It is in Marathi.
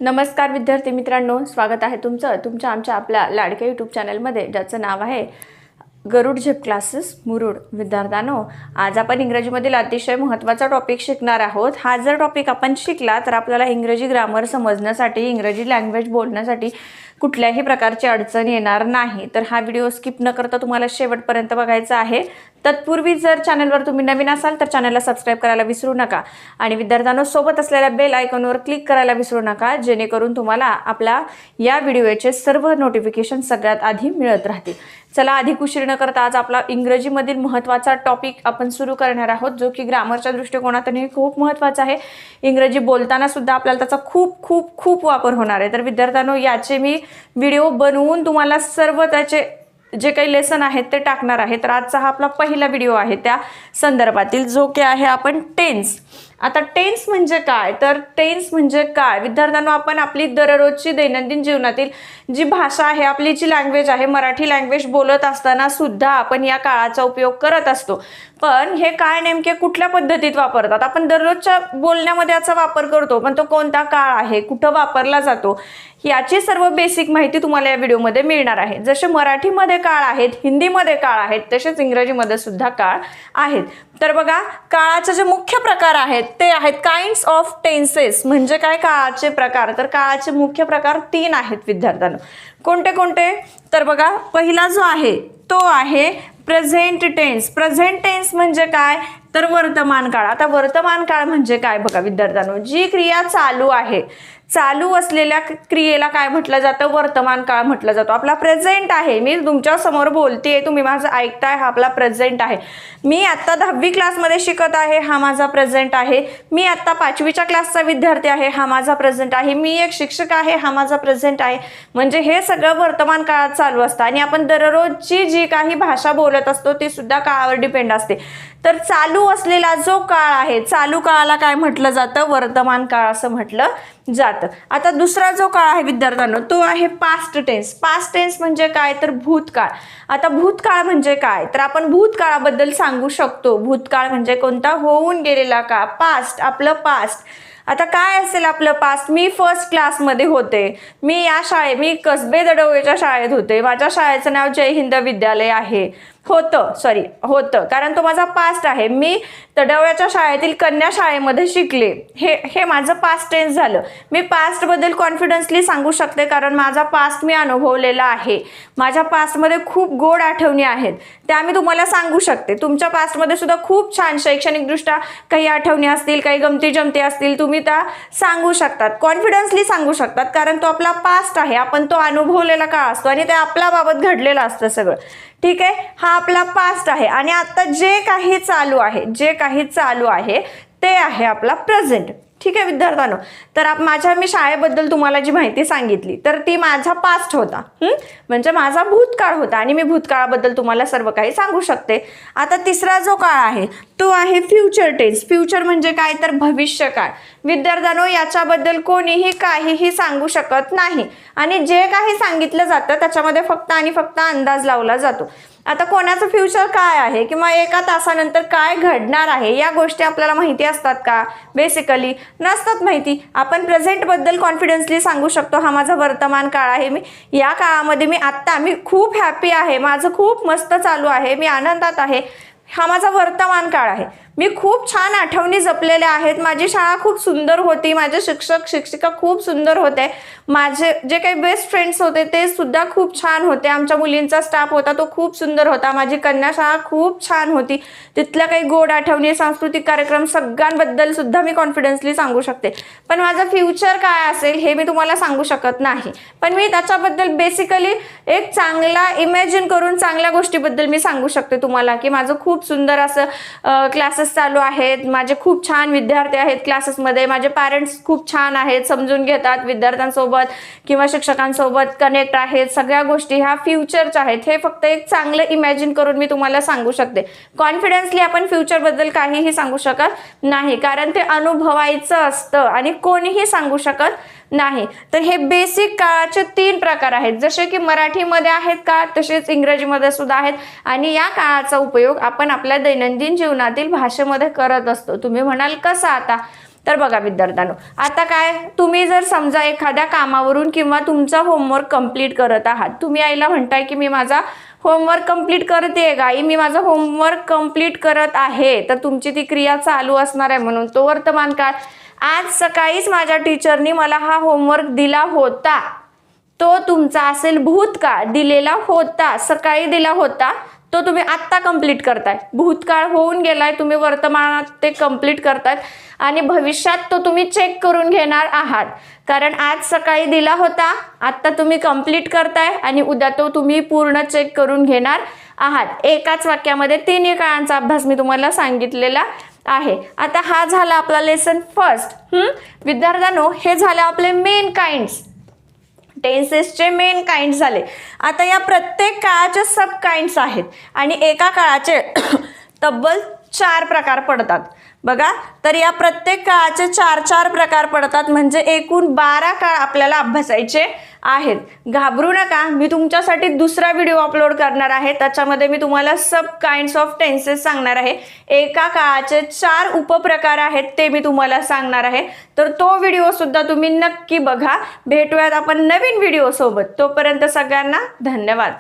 नमस्कार विद्यार्थी मित्रांनो, स्वागत आहे तुमच्या आमच्या आपल्या लाडक्या यूट्यूब चॅनलमध्ये, ज्याचं नाव आहे गरुड झेप क्लासेस मुरुड. विद्यार्थ्यांनो, आज आपण इंग्रजीमधील अतिशय महत्त्वाचा टॉपिक शिकणार आहोत. हा जर टॉपिक आपण शिकला तर आपल्याला इंग्रजी ग्रामर समजण्यासाठी, इंग्रजी लँग्वेज बोलण्यासाठी कुठल्याही प्रकारची अडचण येणार नाही. तर हा व्हिडिओ स्किप न करता तुम्हाला शेवटपर्यंत बघायचा आहे. तत्पूर्वी जर चॅनलवर तुम्ही नवीन असाल तर चॅनलला सबस्क्राईब करायला विसरू नका आणि विद्यार्थ्यांनो, सोबत असलेल्या बेल आयकॉनवर क्लिक करायला विसरू नका, जेणेकरून तुम्हाला आपल्या या व्हिडिओचे सर्व नोटिफिकेशन सगळ्यात आधी मिळत राहतील. चला, अधिक उशीर न करता आज आपला इंग्रजीमधील महत्त्वाचा टॉपिक आपण सुरू करणार आहोत, जो की ग्रामरच्या दृष्टिकोनातूनही खूप महत्त्वाचा आहे. इंग्रजी बोलताना सुद्धा आपल्याला त्याचा खूप खूप खूप वापर होणार आहे. तर विद्यार्थ्यांनो, याचे मी व्हिडिओ बनवून तुम्हाला सर्व त्याचे जे काही लेसन आहेत ते टाकणार आहे. तर आजचा हा आपला पहिला व्हिडिओ आहे त्या संदर्भातील, जो की आहे आपण टेन्स. आता टेन्स म्हणजे काय, तर टेन्स म्हणजे काय विद्यार्थ्यांनो, आपण आपली दररोजची दैनंदिन जीवनातील जी भाषा आहे, आपली जी लँग्वेज आहे, मराठी लँग्वेज बोलत असताना सुद्धा आपण या काळाचा उपयोग करत असतो. पण हे काय नेमके कुठल्या पद्धतीत वापरतात? आपण दररोजच्या बोलण्यामध्ये याचा वापर करतो, पण तो कोणता काळ आहे, कुठं वापरला जातो, याची सर्व बेसिक माहिती तुम्हाला या व्हिडिओमध्ये मिळणार आहे. जसे मराठीमध्ये काळ आहेत, हिंदीमध्ये काळ आहेत, तसेच इंग्रजीमध्ये सुद्धा काळ आहेत. तर बघा, काळाचे जे मुख्य प्रकार आहेत ते आहेत काइंड्स ऑफ टेन्सेस. म्हणजे काय काळाचे प्रकार? तर काळाचे मुख्य प्रकार 3 आहेत विद्यार्थ्यांनो. कोणते कोणते? तर बघा, पहिला जो आहे तो आहे प्रेझेंट टेन्स. प्रेझेंट टेन्स म्हणजे काय, तर वर्तमान काळ. आता वर्तमान काळ म्हणजे काय बघा विद्यार्थ्यांनो, जी क्रिया चालू आहे, चालू असलेल्या क्रियेला काय म्हटलं जातं? वर्तमान काळ म्हटलं जातो. आपला प्रेझेंट आहे, मी तुमच्या समोर बोलतेय, तुम्ही माझं ऐकताय, हा आपला प्रेझेंट आहे. मी आता 10वी क्लासमध्ये शिकत आहे, हा माझा प्रेझेंट आहे. मी आता 5वीच्या क्लासचा विद्यार्थी आहे, हा माझा प्रेझेंट आहे. मी एक शिक्षक आहे, हा माझा प्रेझेंट आहे. म्हणजे हे सगळं वर्तमान काळात चालू असतं. आणि आपण दररोजची जी काही भाषा बोलत असतो ती सुद्धा काळावर डिपेंड असते. तर चालू असलेला जो काळ आहे, चालू काळाला काय म्हटलं जातं? वर्तमान काळ असं म्हटलं जातं. आता दुसरा जो काळ आहे विद्यार्थ्यांनो, तो आहे पास्ट टेन्स. पास्ट टेन्स म्हणजे काय, तर भूतकाळ. आता भूतकाळ म्हणजे काय, तर आपण भूतकाळाबद्दल सांगू शकतो. भूतकाळ म्हणजे कोणता? होऊन गेलेला काळ, पास्ट, आपलं पास्ट. आता काय असेल आपलं पास्ट? मी फर्स्ट क्लासमध्ये होते, मी मी कसबे दडवळेच्या शाळेत होते, माझ्या शाळेचं नाव जय हिंद विद्यालय आहे. होतं कारण तो माझा पास्ट आहे. मी तडवळ्याच्या शाळेतील कन्या शाळेमध्ये शिकले, हे माझं पास्ट टेन्स झालं. मी पास्ट बद्दल कॉन्फिडन्सली सांगू शकते, कारण माझा पास्ट मी अनुभवलेला आहे. माझ्या पास्टमध्ये खूप गोड आठवणी आहेत, त्या मी तुम्हाला सांगू शकते. तुमच्या पास्टमध्ये सुद्धा खूप छान शैक्षणिकदृष्ट्या काही आठवणी असतील, काही गमती जमती असतील, तुम्ही त्या सांगू शकतात, कॉन्फिडन्सली सांगू शकतात, कारण तो आपला पास्ट आहे. आपण तो अनुभवलेला काळ असतो आणि ते आपल्या बाबत घडलेलं असतं सगळं. ठीक आहे, हा आपला पास्ट आहे. आणि आता जे काही चालू आहे ते आहे आपला प्रेझेंट. ठीक आहे विद्यार्थ्यांनो, तर मी शाळेबद्दल तुम्हाला जी माहिती सांगितली तर ती माझा पास्ट होता, म्हणजे माझा भूतकाळ होता, आणि मी भूतकाळाबद्दल तुम्हाला सर्व काही सांगू शकते. आता तिसरा जो काळ आहे तो आहे फ्युचर टेन्स. फ्युचर म्हणजे काय, तर भविष्यकाळ. विद्यार्थ्यांनो, याच्याबद्दल कोणीही काहीही सांगू शकत नाही, आणि जे काही सांगितलं जातं त्याच्यामध्ये फक्त आणि फक्त अंदाज लावला जातो. आता कोणाचं फ्युचर काय आहे किंवा एका तासानंतर काय घडणार आहे या गोष्टी आपल्याला माहिती असतात का? बेसिकली नसतात माहिती. आपण प्रेझेंट बद्दल कॉन्फिडन्सली सांगू शकतो, हा माझा वर्तमान काळ आहे, मी या काळामध्ये मी खूप हॅपी आहे, माझं खूप मस्त चालू आहे, मी आनंदात आहे, हा माझा वर्तमान काळ आहे. मी खूप छान आठवणी जपलेल्या आहेत, माझी शाळा खूप सुंदर होती, माझे शिक्षक शिक्षिका खूप सुंदर होते, माझे जे काही बेस्ट फ्रेंड्स होते ते सुद्धा खूप छान होते, आमच्या मुलींचा स्टाफ होता तो खूप सुंदर होता, माझी कन्या शाळा खूप छान होती, तिथल्या काही गोड आठवणी, सांस्कृतिक कार्यक्रम सगळ्यांबद्दल सुद्धा मी कॉन्फिडन्सली सांगू शकते. पण माझं फ्युचर काय असेल हे मी तुम्हाला सांगू शकत नाही. पण मी त्याच्याबद्दल बेसिकली एक चांगला इमॅजिन करून चांगल्या गोष्टीबद्दल मी सांगू शकते तुम्हाला, की माझं खूप सुंदर असं क्लासेस चालू आहेत, माझे खूप छान विद्यार्थी आहेत क्लासेसमध्ये, माझे पॅरेंट्स खूप छान आहेत, समजून घेतात, विद्यार्थ्यांसोबत किंवा शिक्षकांसोबत कनेक्ट आहेत, सगळ्या गोष्टी ह्या फ्युचरच्या आहेत. हे फक्त एक चांगलं इमॅजिन करून मी तुम्हाला सांगू शकते. कॉन्फिडन्सली आपण फ्युचरबद्दल काहीही सांगू शकत नाही, कारण ते अनुभवायचं असतं आणि कोणीही सांगू शकत नाही. तर हे बेसिक काळाचे 3 प्रकार आहेत, जसे की मराठीमध्ये आहेत काळ, तसेच इंग्रजीमध्ये सुद्धा आहेत. आणि या काळाचा उपयोग आपण आपल्या दैनंदिन जीवनातील भाषेमध्ये करत असतो. तुम्ही म्हणाल कसा? आता तर बघा विद्यार्थ्यांनो, आता काय, तुम्ही जर समजा एखाद्या कामावरून किंवा तुमचा होमवर्क कंप्लीट करत आहात, तुम्ही आईला म्हणताय की मी माझा होमवर्क कंप्लीट करते गाई, मी माझा होमवर्क कंप्लीट करत आहे, तर तुमची ती क्रिया चालू असणार आहे. म्हणून तो वर्तमान काळ, आज सकाळीच माझ्या टीचरनी मला हा होमवर्क दिला होता, तो तुमचा असेल भूतकाळ. दिलेला होता, सकाळी दिला होता, तो तुम्ही आत्ता कंप्लीट करताय. भूतकाळ होऊन गेलाय, तुम्ही वर्तमानात ते कंप्लीट करतायत आणि भविष्यात तो तुम्ही चेक करून घेणार आहात. कारण आज सकाळी दिला होता, आत्ता तुम्ही कंप्लीट करताय आणि उद्या तो तुम्ही पूर्ण चेक करून घेणार आहात. एकाच वाक्यामध्ये तिन्ही काळांचा अभ्यास मी तुम्हाला सांगितलेला आहे. आता हा झाला आपला लेसन फर्स्ट. विद्यार्थ्यांनो, हे झाले आपले मेन काइंड्स, टेन्सेसचे मेन काइंड्स झाले. आता या प्रत्येक काळाचे सब काइंड्स आहेत आणि एका काळाचे तब्बल 4 प्रकार पडतात. बघा, तर या प्रत्येक काळाचे 4 प्रकार पडतात, म्हणजे एकूण 12 काळ आपल्याला अभ्यासायचे आहेत. घाबरू नका, मी तुमच्यासाठी दुसरा व्हिडिओ अपलोड करणार आहे, त्याच्यामध्ये मी तुम्हाला सब काइंड्स ऑफ टेन्सेस सांगणार आहे. एका काळाचे 4 उपप्रकार आहेत ते मी तुम्हाला सांगणार आहे. तर तो व्हिडिओ सुद्धा तुम्ही नक्की बघा. भेटूयात आपण नवीन व्हिडिओ सोबत. तोपर्यंत सगळ्यांना धन्यवाद.